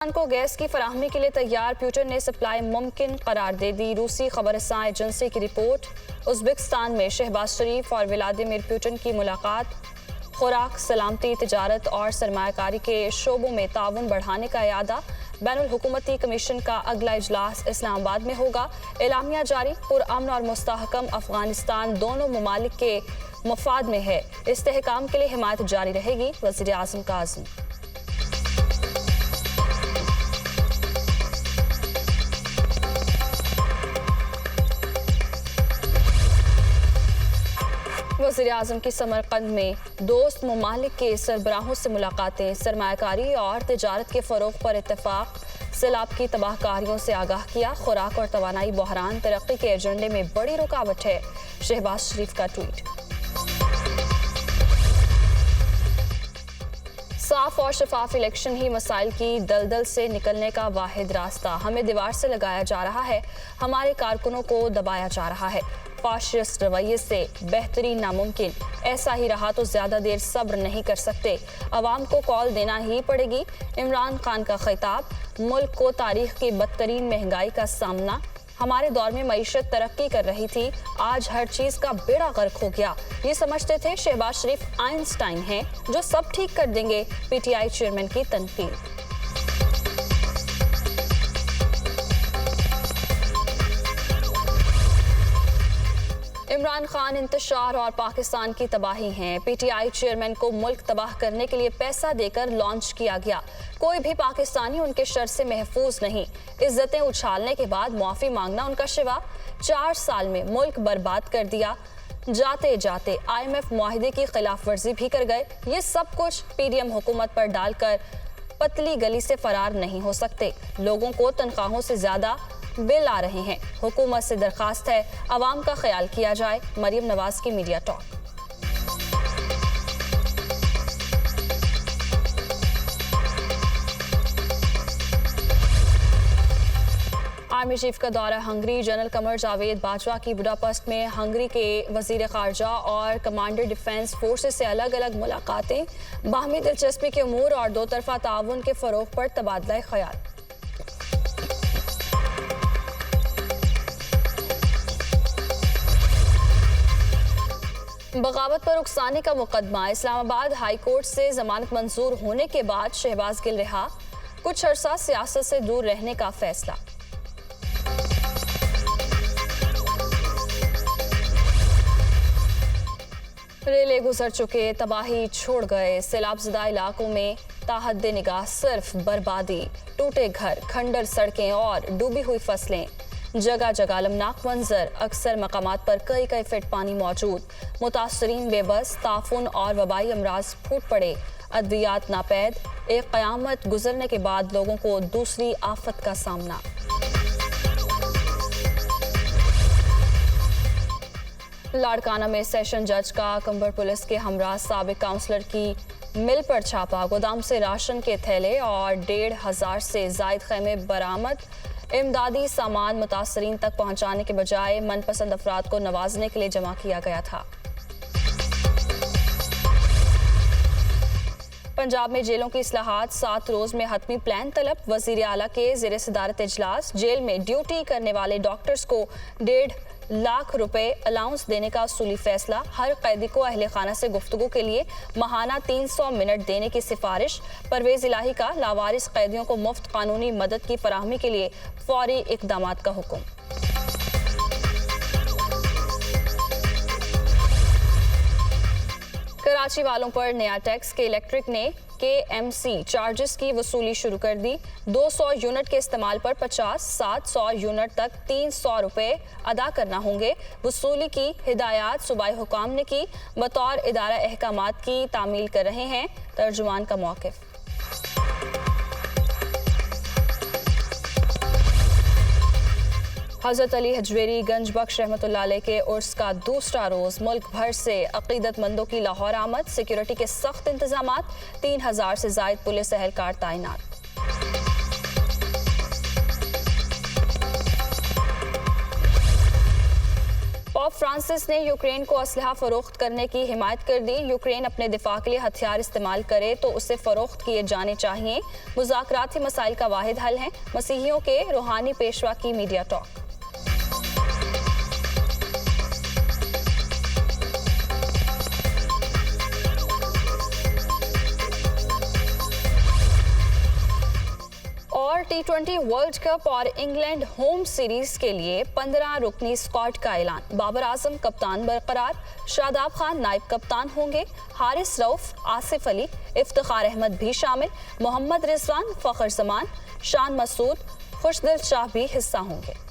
पाकिस्तान को गैस की फराहमी के लिए तैयार, पुतिन ने सप्लाई मुमकिन करार दे दी। रूसी खबरसां एजेंसी की रिपोर्ट। उज़्बेकिस्तान में शहबाज शरीफ और व्लादिमीर पुतिन की मुलाकात। खुराक, सलामती, तिजारत और सरमायाकारी के शोबों में ताउन बढ़ाने का इरादा। बैनुल हुकूमती कमीशन का अगला इजलास इस्लामाबाद में होगा। एलामिया जारी। पुरअमन और मुस्तहकम अफगानिस्तान दोनों ममालिक के मफाद में है। इस्तेहकाम के लिए हिमायत जारी रहेगी, वज़ीर आज़म का आज़म। वज़ीर आज़म की समरकंद में दोस्त ममालिक के सरबराहों से मुलाकातें। सरमायाकारी और तिजारत के फ़रोग़ पर इत्तफ़ाक़। सैलाब की तबाहकारियों से आगाह किया। खुराक और तवानाई बहरान तरक्की के एजेंडे में बड़ी रुकावट है, शहबाज शरीफ का ट्वीट। साफ और शफाफ इलेक्शन ही मसाइल की दलदल से निकलने का वाहिद रास्ता। हमें दीवार से लगाया जा रहा है, हमारे कारकुनों को दबाया जा रहा है। फाशिस्ट रवैये से बेहतरीन नामुमकिन। ऐसा ही रहा तो ज्यादा देर सब्र नहीं कर सकते, अवाम को कॉल देना ही पड़ेगी। इमरान खान का खिताब। मुल्क को तारीख की बदतरीन महंगाई का सामना। हमारे दौर में मईशत तरक्की कर रही थी, आज हर चीज का बेड़ा गर्क हो गया। ये समझते थे शहबाज शरीफ आइंस्टाइन हैं जो सब ठीक कर देंगे। पीटीआई चेयरमैन की तनकीद। इमरान खान इंतशार और पाकिस्तान की तबाही हैं। पीटीआई चेयरमैन को मुल्क तबाह करने के लिए पैसा देकर लॉन्च किया गया। कोई भी पाकिस्तानी उनके शर से महफूज नहीं। इज्जतें उछालने के बाद मुआफी मांगना उनका शिवा। 4 साल में मुल्क बर्बाद कर दिया। जाते जाते IMF मुआहिदे की खिलाफ वर्जी भी कर गए। ये सब कुछ PDM हुकूमत पर डालकर पतली गली से फरार नहीं हो सकते। लोगों को तनख्वाहों से ज्यादा बिल आ रहे हैं। हुकूमत से दरखास्त है, अवाम का ख्याल किया जाए। मरियम नवाज की मीडिया टॉक। आर्मी चीफ का दौरा हंगरी। जनरल कमर जावेद बाजवा की बुडापेस्ट में हंगरी के वजीर खारजा और कमांडर डिफेंस फोर्सेस से अलग अलग मुलाकातें। बाहमी दिलचस्पी के उमूर और दो तरफा ताउन के फरोग पर तबादला ख्याल। बगावत पर उकसाने का मुकदमा। इस्लामाबाद हाई कोर्ट से जमानत मंजूर होने के बाद शहबाज गिल रिहा। कुछ अरसा सियासत से दूर रहने का फैसला। रेले गुजर चुके, तबाही छोड़ गए। सैलाबज़दा इलाकों में ताहद्दे निगाह सिर्फ बर्बादी। टूटे घर, खंडर सड़कें और डूबी हुई फसलें। जगह जगह अलमनाक मंजर। अक्सर मकामात पर कई फीट पानी मौजूद। मुतासरीन बेबस। ताफून और वबाई अमराज फूट पड़े। अद्वियात नापैद। एक क़यामत गुजरने के बाद लोगों को दूसरी आफत का सामना। लाड़काना में सेशन जज का कंबर पुलिस के हमरा साबिक काउंसलर की मिल पर छापा। गोदाम से राशन के थैले और 1,500 से जायद खैमे बरामद। इमदादी सामान मुतासरीन तक पहुंचाने के बजाय मनपसंद अफराद को नवाजने के लिए जमा किया गया था। पंजाब में जेलों की इस्लाहात। 7 रोज में हतमी प्लान तलब। वजीर आला के ज़ेर सदारत इजलास। जेल में ड्यूटी करने वाले डॉक्टर्स को 1.5 लाख रुपए अलाउंस देने का असूली फैसला। हर कैदी को अहले खाना से गुफ्तगू के लिए माहाना 300 मिनट देने की सिफारिश। परवेज इलाही का लावारिस कैदियों को मुफ्त कानूनी मदद की फराहमी के लिए फौरी इकदामात का हुक्म। कराची वालों पर नया टैक्स। के इलेक्ट्रिक ने KMC चार्जेस की वसूली शुरू कर दी। 200 यूनिट के इस्तेमाल पर 50, 700 यूनिट तक 300 रुपए अदा करना होंगे। वसूली की हिदायत सूबाई हुकाम ने की। बतौर इदारा अहकामात की तामील कर रहे हैं तर्जुमान का मौक़िफ़। हज़रत अली हजवेरी गंज बख्श रहमतुल्लाह अलैह के उर्स का दूसरा रोज। मुल्क भर से अकीदतमंदों की लाहौर आमद। सिक्योरिटी के सख्त इंतजामात। 3000 से जायद पुलिस एहलकार तैनात। पॉप फ्रांसिस ने यूक्रेन को असलहा फरोख्त करने की हिमायत कर दी। यूक्रेन अपने दिफा के लिए हथियार इस्तेमाल करे तो उसे फरोख्त किए जाने चाहिए। मुज़ाकराती मसाइल का वाहिद हल है। मसीहियों के रूहानी पेशवा की मीडिया टॉक। और T20 वर्ल्ड कप और इंग्लैंड होम सीरीज के लिए 15 रुकनी स्क्वाड का ऐलान। बाबर आजम कप्तान बरकरार, शादाब खान नायब कप्तान होंगे, हारिस रऊफ, आसिफ अली, इफ्तिखार अहमद भी शामिल, मोहम्मद रिजवान, फखर जमान, शान मसूद, खुशदिल शाह भी हिस्सा होंगे।